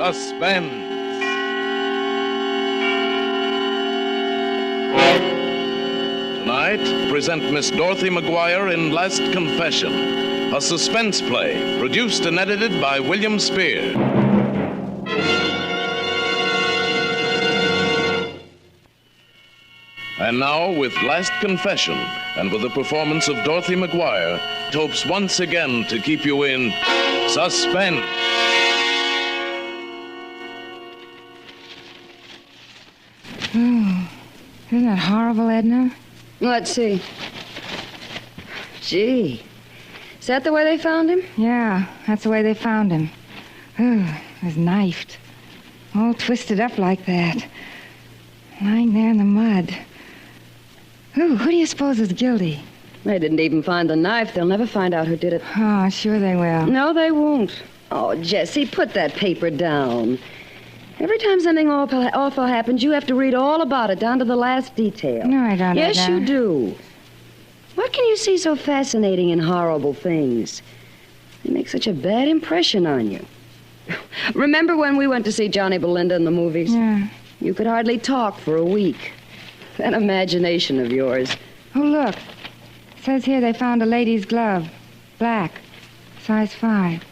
Suspense. Tonight, present Miss Dorothy McGuire in Last Confession, a suspense play produced and edited by William Spear. And now, with Last Confession, and with the performance of Dorothy McGuire, it hopes once again to keep you in suspense. Oh, isn't that horrible, Edna? Let's see. Gee, is that the way they found him? Yeah, that's the way they found him. Oh, he was knifed. All twisted up like that. Lying there in the mud. Ooh, who do you suppose is guilty? They didn't even find the knife. They'll never find out who did it. Oh, sure they will. No, they won't. Oh, Jessie, put that paper down. Every time something awful happens, you have to read all about it, down to the last detail. No, I don't. Yes, you do. What can you see so fascinating in horrible things? They make such a bad impression on you. Remember when we went to see Johnny Belinda in the movies? Yeah. You could hardly talk for a week. That imagination of yours. Oh, look. It says here they found a lady's glove. Black. Size 5.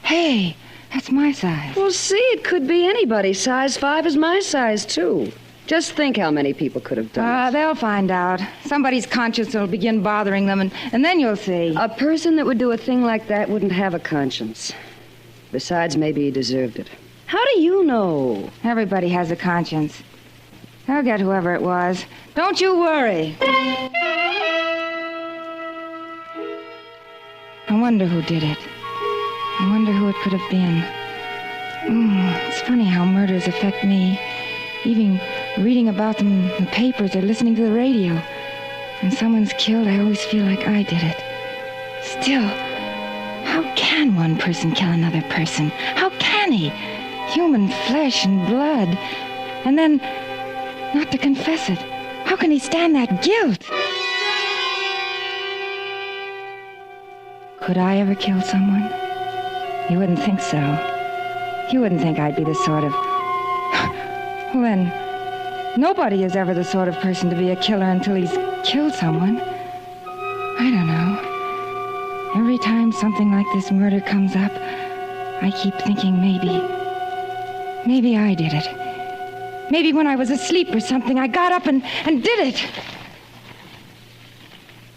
Hey, that's my size. Well, see, it could be anybody. Size 5 is my size, too. Just think how many people could have done it. They'll find out. Somebody's conscience will begin bothering them, and then you'll see. A person that would do a thing like that wouldn't have a conscience. Besides, maybe he deserved it. How do you know? Everybody has a conscience. They'll get whoever it was. Don't you worry. I wonder who did it. I wonder who it could have been. It's funny how murders affect me. Even reading about them in the papers or listening to the radio. When someone's killed, I always feel like I did it. Still, how can one person kill another person? How can he? Human flesh and blood. And then not to confess it. How can he stand that guilt? Could I ever kill someone? You wouldn't think so. You wouldn't think I'd be the sort of... Well, then, nobody is ever the sort of person to be a killer until he's killed someone. I don't know. Every time something like this murder comes up, I keep thinking maybe I did it. Maybe when I was asleep or something, I got up and did it.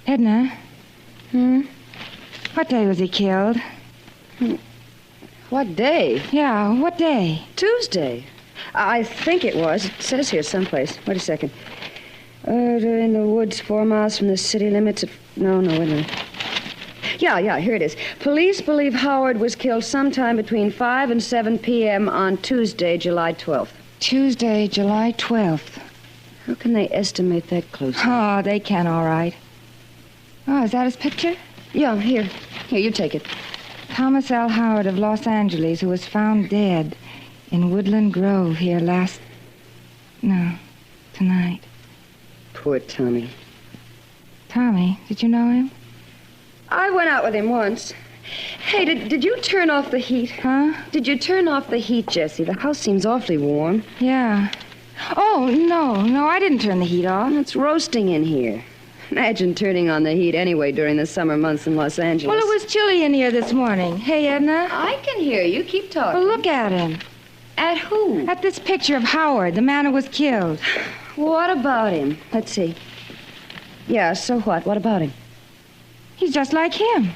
Edna? What day was he killed? What day? Yeah, what day? Tuesday. I think it was. It says here someplace. Wait a second. In the woods 4 miles from the city limits. No, wait a minute. Yeah, here it is. Police believe Howard was killed sometime between 5 and 7 p.m. on Tuesday, July 12th. Tuesday, July 12th. How can they estimate that closely? Oh, they can, all right. Oh, is that his picture? Yeah, here. Here, you take it. Thomas L. Howard of Los Angeles, who was found dead in Woodland Grove here tonight. Poor Tommy. Tommy, did you know him? I went out with him once. Hey, did you turn off the heat? Huh? Did you turn off the heat, Jessie? The house seems awfully warm. Yeah. Oh, no, I didn't turn the heat off. It's roasting in here. Imagine turning on the heat anyway during the summer months in Los Angeles. Well, it was chilly in here this morning. Hey, Edna? I can hear you. Keep talking. Well, look at him. At who? At this picture of Howard, the man who was killed. What about him? Let's see. Yeah, so what? What about him? He's just like him.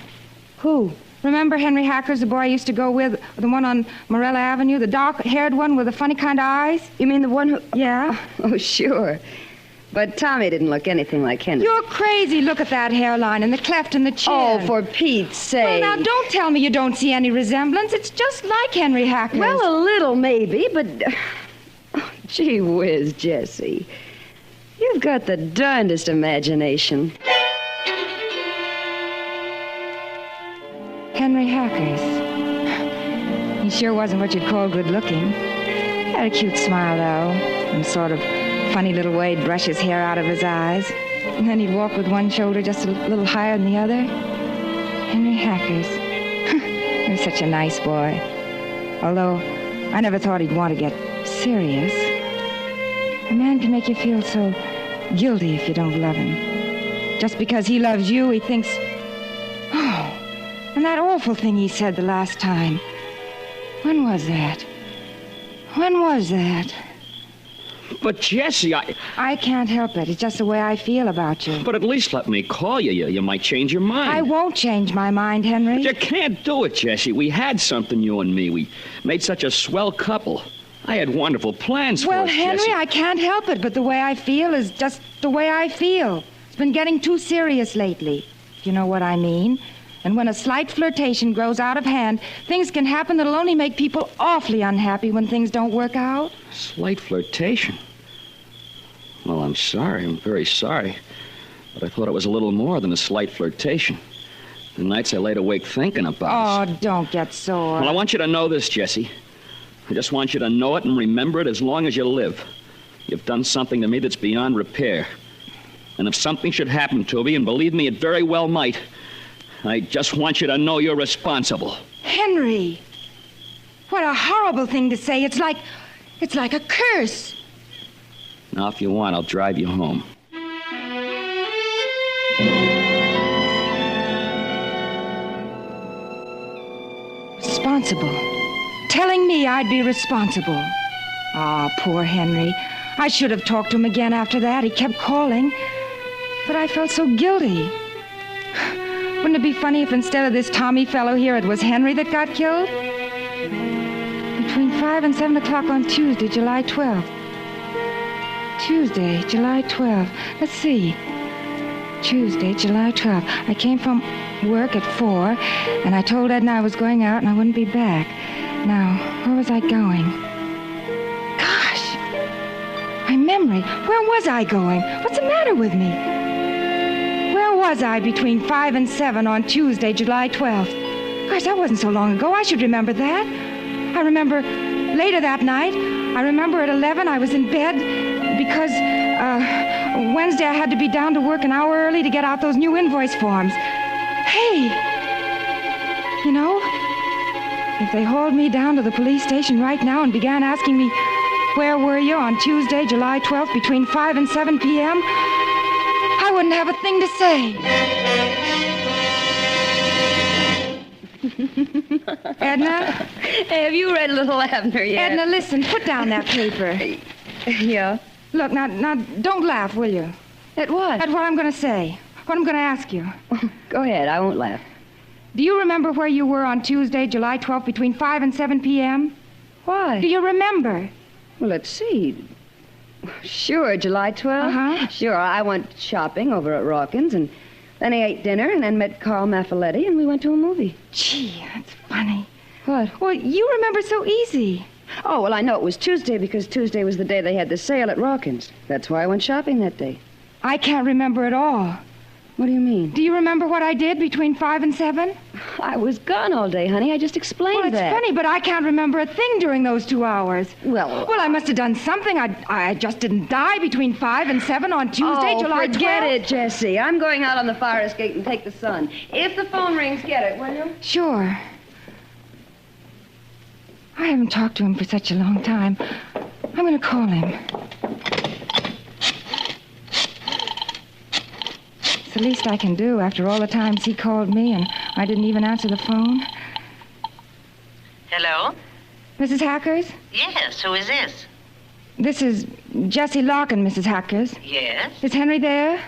Who? Remember Henry Hacker's, the boy I used to go with, the one on Morella Avenue, the dark-haired one with the funny kind of eyes? You mean the one who... Yeah. Oh, sure. But Tommy didn't look anything like Henry. You're crazy. Look at that hairline and the cleft in the chin. Oh, for Pete's sake. Well, now, don't tell me you don't see any resemblance. It's just like Henry Hacker's. Well, a little, maybe, but... Oh, gee whiz, Jessie. You've got the darndest imagination. Henry Hacker's. He sure wasn't what you'd call good-looking. He had a cute smile, though, and sort of funny little way he'd brush his hair out of his eyes. And then he'd walk with one shoulder just a little higher than the other. Henry Hacker's. He was such a nice boy. Although I never thought he'd want to get serious. A man can make you feel so guilty if you don't love him. Just because he loves you, he thinks, oh, and that awful thing he said the last time. When was that? When was that? But, Jesse, I can't help it. It's just the way I feel about you. But at least let me call you. You might change your mind. I won't change my mind, Henry. But you can't do it, Jesse. We had something, you and me. We made such a swell couple. I had wonderful plans for us, Well, Henry, Jesse. I can't help it, but the way I feel is just the way I feel. It's been getting too serious lately, if you know what I mean. And when a slight flirtation grows out of hand, things can happen that'll only make people awfully unhappy when things don't work out. Slight flirtation? Well, I'm sorry. I'm very sorry. But I thought it was a little more than a slight flirtation. The nights I laid awake thinking about Oh, don't get sore. Well, I want you to know this, Jesse. I just want you to know it and remember it as long as you live. You've done something to me that's beyond repair. And if something should happen to me, and believe me, it very well might, I just want you to know you're responsible. Henry! What a horrible thing to say. It's like a curse. Now, if you want, I'll drive you home. Responsible. Telling me I'd be responsible. Ah, poor Henry. I should have talked to him again after that. He kept calling. But I felt so guilty. Wouldn't it be funny if instead of this Tommy fellow here, it was Henry that got killed? Between 5 and 7 o'clock on Tuesday, July 12th. Tuesday, July 12th. Let's see. Tuesday, July 12th. I came from work at 4, and I told Edna I was going out and I wouldn't be back. Now, where was I going? Gosh! My memory. Where was I going? What's the matter with me? Where was I between 5 and 7 on Tuesday, July 12th? Gosh, that wasn't so long ago. I should remember that. I remember later that night. I remember at 11 I was in bed because Wednesday I had to be down to work an hour early to get out those new invoice forms. Hey! You know, if they hauled me down to the police station right now and began asking me, where were you on Tuesday, July 12th, between 5 and 7 p.m., I wouldn't have a thing to say. Edna? Hey, have you read Little Abner yet? Edna, listen, put down that paper. Yeah? Look, now, don't laugh, will you? At what? At what I'm going to say. What I'm going to ask you. Go ahead, I won't laugh. Do you remember where you were on Tuesday, July 12th, between 5 and 7 p.m.? Why? Do you remember? Well, let's see. Sure, July 12th? Uh-huh. Sure, I went shopping over at Rawkins, and then I ate dinner, and then met Carl Maffoletti, and we went to a movie. Gee, that's funny. What? Well, you remember so easy. Oh, well, I know it was Tuesday because Tuesday was the day they had the sale at Rawkins. That's why I went shopping that day. I can't remember at all. What do you mean? Do you remember what I did between 5 and 7? I was gone all day, honey. I just explained Well, it's that. funny, but I can't remember a thing during those 2 hours. Well, I must have done something. I just didn't die between 5 and 7 on Tuesday, July 12th. Forget it, Jessie. I'm going out on the fire escape and take the sun. If the phone rings, get it, will you? Sure. I haven't talked to him for such a long time. I'm going to call him. It's the least I can do after all the times he called me and I didn't even answer the phone. Hello? Mrs. Hackers? Yes, who is this? This is Jessie Larkin, Mrs. Hackers. Yes? Is Henry there?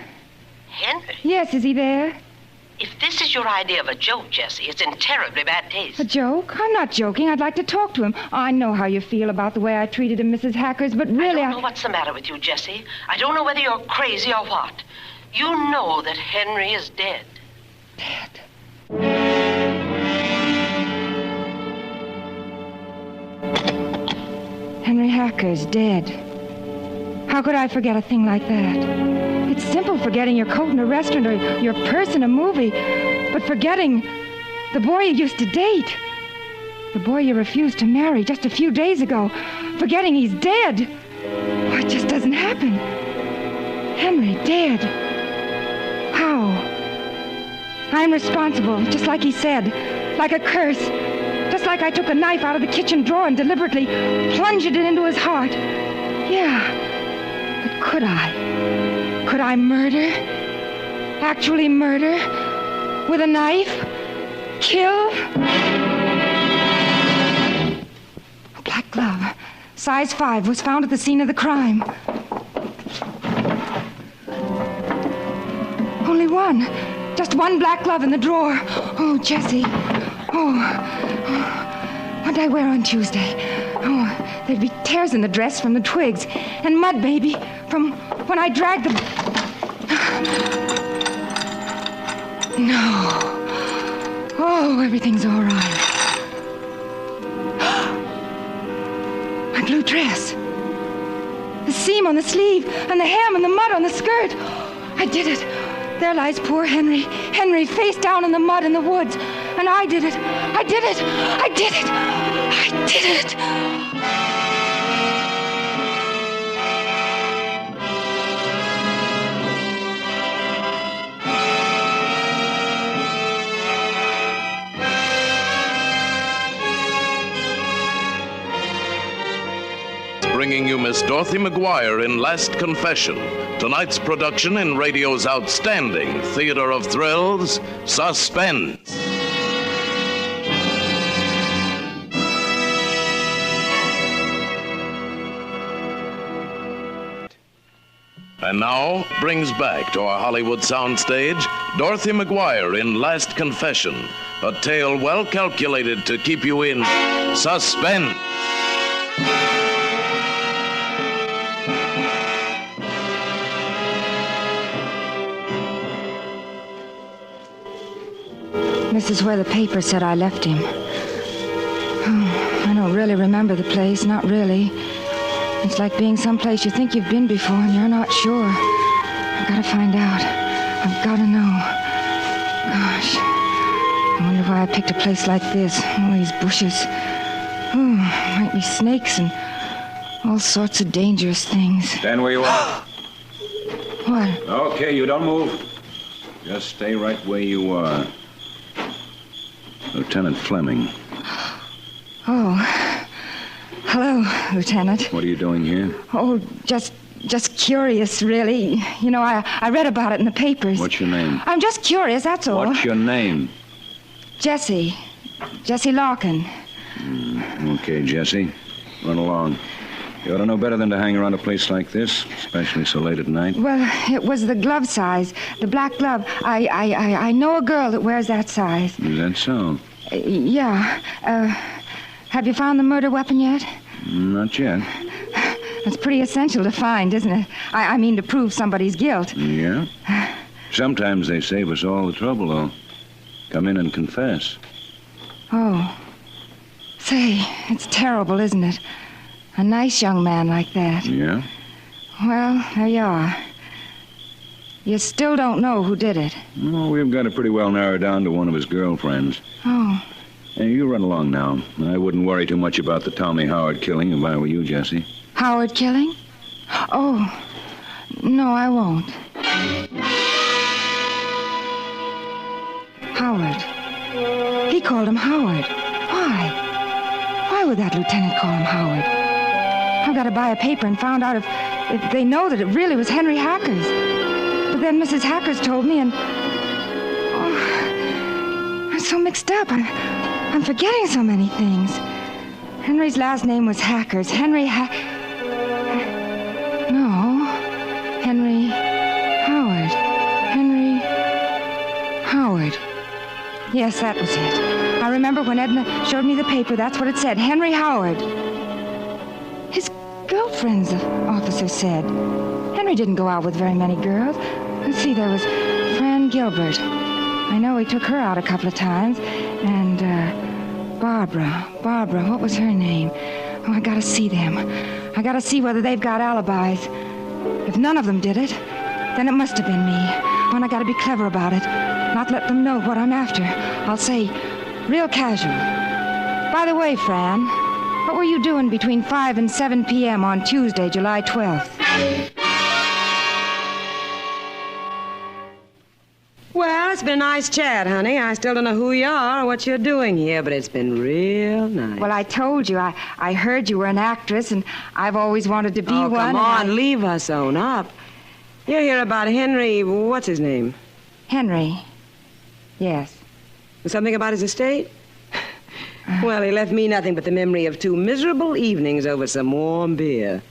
Henry? Yes, is he there? If this is your idea of a joke, Jessie, it's in terribly bad taste. A joke? I'm not joking. I'd like to talk to him. I know how you feel about the way I treated him, Mrs. Hackers, but really I don't know what's the matter with you, Jessie. I don't know whether you're crazy or what. You know that Henry is dead. Dead? Henry Hacker's dead. How could I forget a thing like that? It's simple forgetting your coat in a restaurant or your purse in a movie, but forgetting the boy you used to date, the boy you refused to marry just a few days ago, forgetting he's dead. Oh, it just doesn't happen. Henry dead. How? I'm responsible, just like he said, like a curse. just like I took a knife out of the kitchen drawer and deliberately plunged it into his heart. Yeah. But could I? Could I murder? Actually murder? With a knife? Kill? A black glove, size 5, was found at the scene of the crime. Only one. Just one black glove in the drawer. Oh, Jessie. Oh. What did I wear on Tuesday? Oh, there'd be tears in the dress from the twigs. And mud, baby, from when I dragged the... No. Oh, everything's all right. My blue dress. The seam on the sleeve, and the hem and the mud on the skirt. I did it. There lies poor Henry. Henry, face down in the mud in the woods. And I did it. I did it. I did it. I did it. Bringing you Miss Dorothy McGuire in Last Confession, tonight's production in radio's outstanding theater of thrills, Suspense. And now brings back to our Hollywood soundstage Dorothy McGuire in Last Confession, a tale well calculated to keep you in suspense. This is where the paper said I left him. Oh, I don't really remember the place, not really. It's like being someplace you think you've been before and you're not sure. I've got to find out. I've got to know. Gosh, I wonder why I picked a place like this. All these bushes. Oh, might be snakes and all sorts of dangerous things. Stand where you are. What? Okay, you don't move. Just stay right where you are. Lieutenant Fleming. Oh. Hello, Lieutenant. What are you doing here? Oh, just curious, really. You know, I read about it in the papers. What's your name? I'm just curious, that's all. What's your name? Jessie. Jessie Larkin. Okay, Jessie. Run along. You ought to know better than to hang around a place like this, especially so late at night. Well, it was the glove size, the black glove. I know a girl that wears that size. Is that so? Yeah. Have you found the murder weapon yet? Not yet. That's pretty essential to find, isn't it? I mean, to prove somebody's guilt. Yeah? Sometimes they save us all the trouble, though. Come in and confess. Oh. Say, it's terrible, isn't it? A nice young man like that. Yeah? Well, there you are. You still don't know who did it. Well, we've got it pretty well narrowed down to one of his girlfriends. Oh. Hey, you run along now. I wouldn't worry too much about the Tommy Howard killing if I were you, Jessie. Howard killing? Oh. No, I won't. Howard. He called him Howard. Why? Why would that lieutenant call him Howard? I've got to buy a paper and find out if they know that it really was Henry Hacker's. But then Mrs. Hacker's told me, and... Oh, I'm so mixed up. I'm forgetting so many things. Henry's last name was Hacker's. Henry No. Henry Howard. Henry Howard. Yes, that was it. I remember when Edna showed me the paper, that's what it said. Henry Howard. His girlfriends, the officer said. Henry didn't go out with very many girls. Let's see, there was Fran Gilbert. I know he took her out a couple of times. And, Barbara, what was her name? Oh, I gotta see them. I gotta see whether they've got alibis. If none of them did it, then it must have been me. Oh, and I gotta be clever about it. Not let them know what I'm after. I'll say, real casual. By the way, Fran, what were you doing between 5 and 7 p.m. on Tuesday, July 12th? Well, it's been a nice chat, honey. I still don't know who you are or what you're doing here, but it's been real nice. Well, I told you. I heard you were an actress, and I've always wanted to be one. Come on, leave us own up. You're here about Henry, what's his name? Henry. Yes. Something about his estate? Well, he left me nothing but the memory of 2 miserable evenings over some warm beer.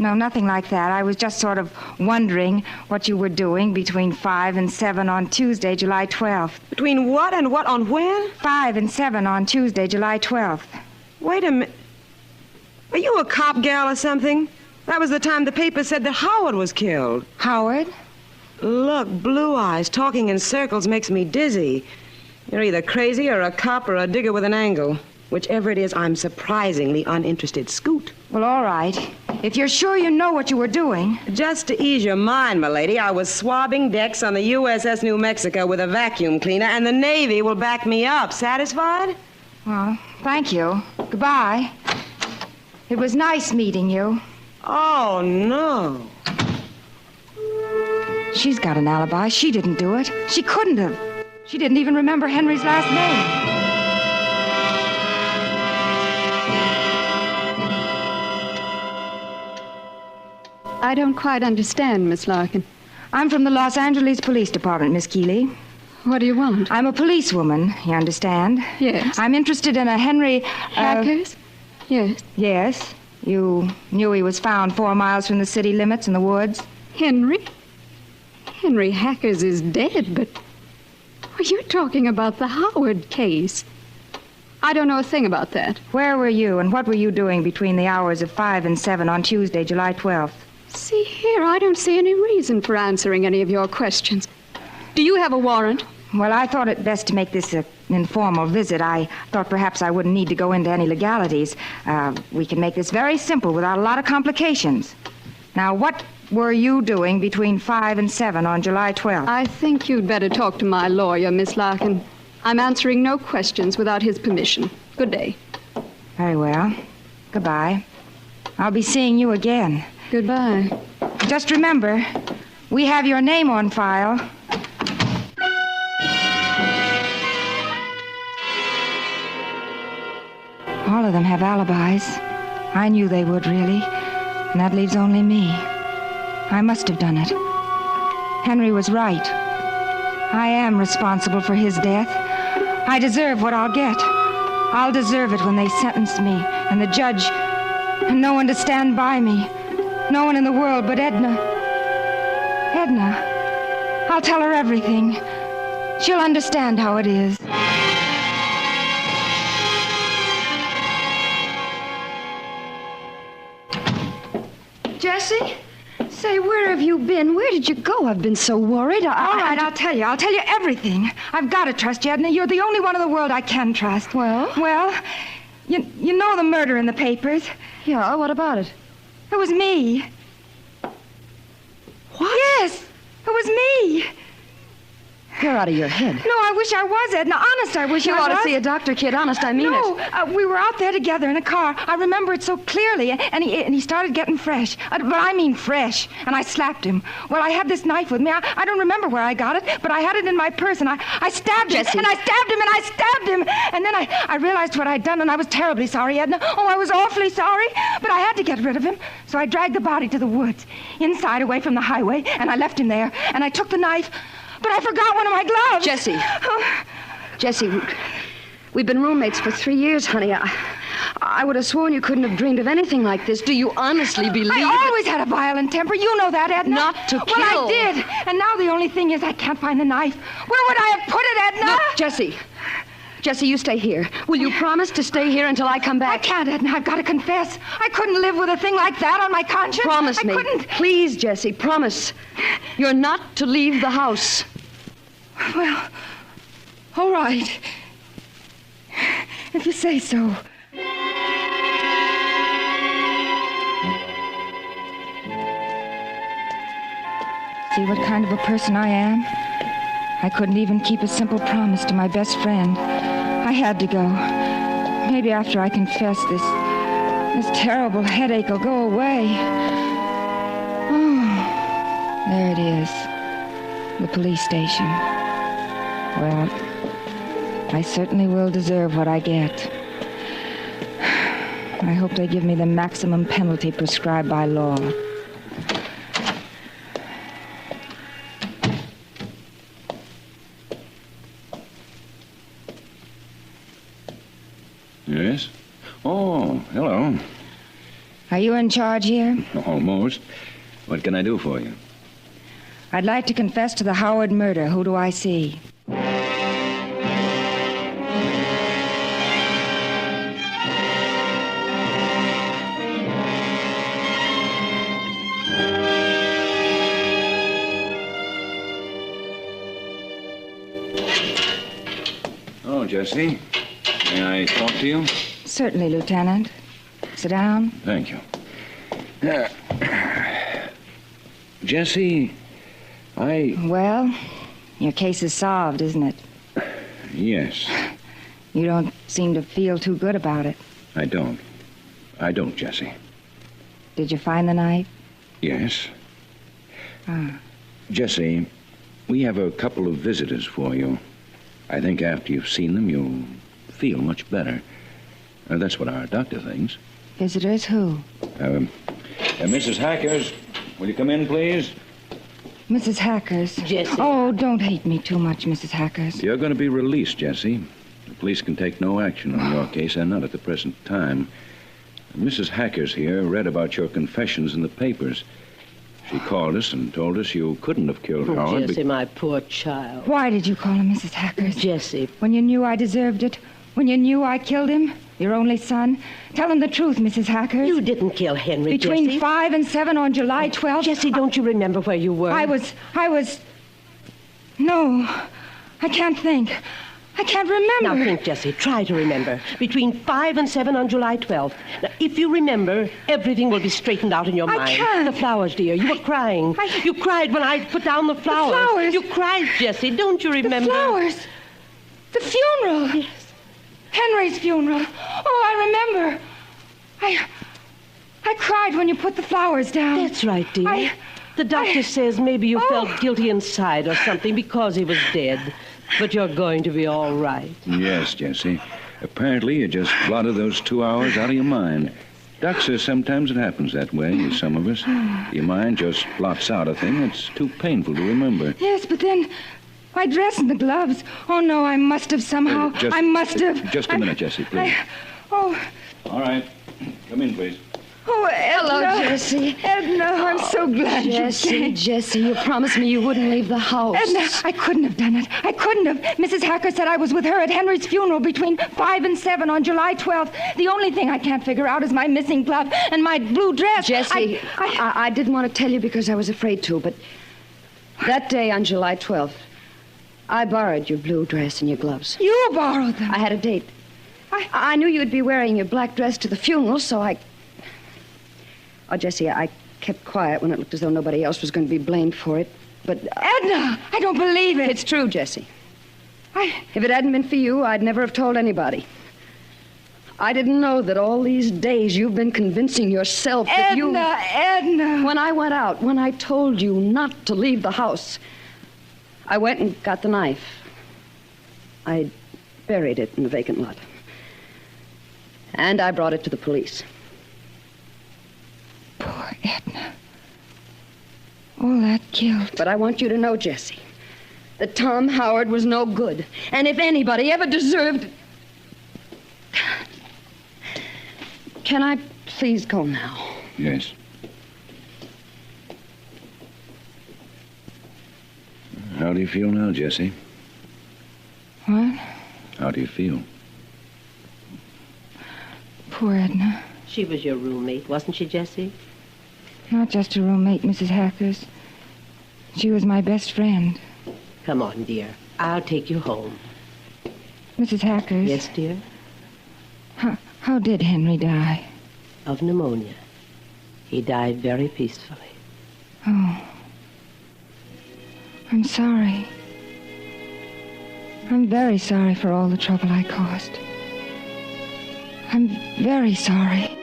No, nothing like that. I was just sort of wondering what you were doing between 5 and 7 on Tuesday, July 12th. Between what and what on when? 5 and 7 on Tuesday, July 12th. Wait a minute. Are you a cop gal or something? That was the time the paper said that Howard was killed. Howard? Look, blue eyes talking in circles makes me dizzy. You're either crazy or a cop or a digger with an angle. Whichever it is, I'm surprisingly uninterested. Scoot. Well, all right. If you're sure you know what you were doing. Just to ease your mind, milady, I was swabbing decks on the USS New Mexico with a vacuum cleaner, and the Navy will back me up. Satisfied? Well, thank you. Goodbye. It was nice meeting you. Oh, no. She's got an alibi. She didn't do it. She couldn't have. She didn't even remember Henry's last name. I don't quite understand, Miss Larkin. I'm from the Los Angeles Police Department, Miss Keeley. What do you want? I'm a policewoman, you understand? Yes. I'm interested in a Henry... Hackers? Yes. Yes. You knew he was found 4 miles from the city limits in the woods? Henry? Henry Hackers is dead, but... You're talking about the Howard case. I don't know a thing about that. Where were you, and what were you doing between the hours of 5 and 7 on Tuesday, July 12th? See here, I don't see any reason for answering any of your questions. Do you have a warrant? Well, I thought it best to make this an informal visit. I thought perhaps I wouldn't need to go into any legalities. We can make this very simple without a lot of complications. Now, what were you doing between 5 and 7 on July 12th? I think you'd better talk to my lawyer, Miss Larkin. I'm answering no questions without his permission. Good day. Very well. Goodbye. I'll be seeing you again. Goodbye. Just remember, we have your name on file. All of them have alibis. I knew they would, really. And that leaves only me. I must have done it. Henry was right. I am responsible for his death. I deserve what I'll get. I'll deserve it when they sentence me, and the judge, and no one to stand by me. No one in the world but Edna. Edna. I'll tell her everything. She'll understand how it is. Jessie? Say, where have you been? Where did you go? I've been so worried. All right, I'll tell you. I'll tell you everything. I've got to trust you, Edna. You're the only one in the world I can trust. Well? Well, you know the murder in the papers. Yeah, what about it? It was me. What? Yes, it was me. You're out of your head. No, I wish I was, Edna. Honest, I wish You I was. ought to see a doctor, kid. Honest, I mean no, it. We were out there together in a car. I remember it so clearly, and he started getting fresh. But I mean fresh, and I slapped him. Well, I had this knife with me. I don't remember where I got it, but I had it in my purse, and I stabbed him, Jessie. and I stabbed him, and I stabbed him. And then I realized what I'd done, and I was terribly sorry, Edna. Oh, I was awfully sorry, but I had to get rid of him. So I dragged the body to the woods, inside, away from the highway, and I left him there, and I took the knife, but I forgot one of my gloves. Jessie. Jessie, we've been roommates for 3 years, honey. I would have sworn you couldn't have dreamed of anything like this. Do you honestly believe I always had a violent temper. You know that, Edna. Not to kill. Well, I did. And now the only thing is I can't find the knife. Where would I have put it, Edna? Look, Jessie. Jessie, you stay here. Will you promise to stay here until I come back? I can't, Edna. I've got to confess. I couldn't live with a thing like that on my conscience. Promise me. I couldn't. Please, Jessie, promise. You're not to leave the house. Well, all right. If you say so. See what kind of a person I am? I couldn't even keep a simple promise to my best friend. I had to go. Maybe after I confess, this terrible headache will go away. Oh, there it is. The police station. Well, I certainly will deserve what I get. I hope they give me the maximum penalty prescribed by law. Yes? Oh, hello. Are you in charge here? Almost. What can I do for you? I'd like to confess to the Howard murder. Who do I see? Oh, Jesse. May I talk to you? Certainly, Lieutenant. Sit down. Thank you. Jesse, Well, your case is solved, isn't it? Yes. You don't seem to feel too good about it. I don't. I don't, Jesse. Did you find the knife? Yes. Ah. Jesse, we have a couple of visitors for you. I think after you've seen them, you'll feel much better. That's what our doctor thinks. Visitors who? Mrs. Hackers, will you come in, please? Mrs. Hackers. Jesse. Oh, don't hate me too much, Mrs. Hackers. You're going to be released, Jesse. The police can take no action on your case, and not at the present time. Mrs. Hackers here read about your confessions in the papers. She called us and told us you couldn't have killed Howard. Jesse, my poor child. Why did you call him Mrs. Hackers? Jesse. When you knew I deserved it? When you knew I killed him? Your only son? Tell him the truth, Mrs. Hackers. You didn't kill Henry, Between Jesse. 5 and 7 on July 12th. Jesse, don't you remember where you were? I was... No, I can't think. I can't remember. Now think, Jesse. Try to remember. Between 5 and 7 on July 12th. Now, if you remember, everything will be straightened out in your mind. I can't. The flowers, dear. You were crying. You cried when I put down the flowers. The flowers? You cried, Jesse. Don't you remember? The flowers. The funeral. Yes. Henry's funeral. Oh, I remember. I cried when you put the flowers down. That's right, dear. The doctor says maybe you felt guilty inside or something because he was dead. But you're going to be all right. Yes, Jesse. Apparently, you just blotted those 2 hours out of your mind. Doc says sometimes it happens that way with some of us. Your mind just blots out a thing that's too painful to remember. Yes, but then my dress and the gloves. Oh, no, I must have somehow. I must have. Just a minute, Jesse, please. Oh. All right. Come in, please. Oh, Edna. Hello, Jesse. Edna, I'm so glad you came. Jesse, you promised me you wouldn't leave the house. Edna, I couldn't have done it. I couldn't have. Mrs. Hacker said I was with her at Henry's funeral between 5 and 7 on July 12th. The only thing I can't figure out is my missing glove and my blue dress. Jesse, I didn't want to tell you because I was afraid to, but that day on July 12th, I borrowed your blue dress and your gloves. You borrowed them. I had a date. I knew you'd be wearing your black dress to the funeral, so I... Oh, Jesse, I kept quiet when it looked as though nobody else was going to be blamed for it, but... Edna, I don't believe it. It's true, Jesse. If it hadn't been for you, I'd never have told anybody. I didn't know that all these days you've been convincing yourself that you... Edna. When I went out, when I told you not to leave the house, I went and got the knife. I buried it in the vacant lot. And I brought it to the police. Poor Edna. All that guilt. But I want you to know, Jesse, that Tom Howard was no good. And if anybody ever deserved... Can I please go now? Yes. How do you feel now, Jesse? What? How do you feel? Poor Edna. She was your roommate, wasn't she, Jesse? Not just a roommate, Mrs. Hackers. She was my best friend. Come on, dear. I'll take you home. Mrs. Hackers. Yes, dear? How did Henry die? Of pneumonia. He died very peacefully. Oh. I'm sorry. I'm very sorry for all the trouble I caused. I'm very sorry.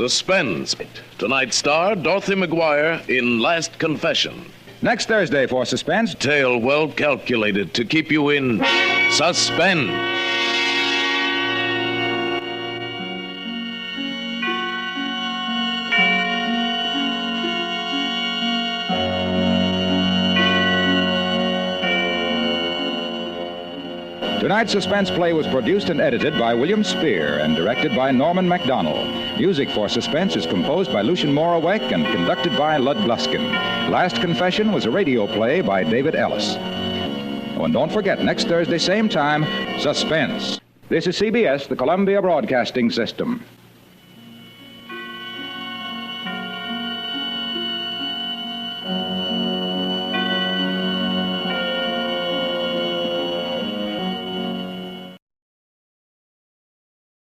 Suspense. Tonight's star, Dorothy McGuire in Last Confession. Next Thursday for Suspense. Tale well calculated to keep you in suspense. Tonight's Suspense play was produced and edited by William Spear and directed by Norman MacDonald. Music for Suspense is composed by Lucian Morawek and conducted by Lud Gluskin. Last Confession was a radio play by David Ellis. Oh, and don't forget, next Thursday, same time, Suspense. This is CBS, the Columbia Broadcasting System.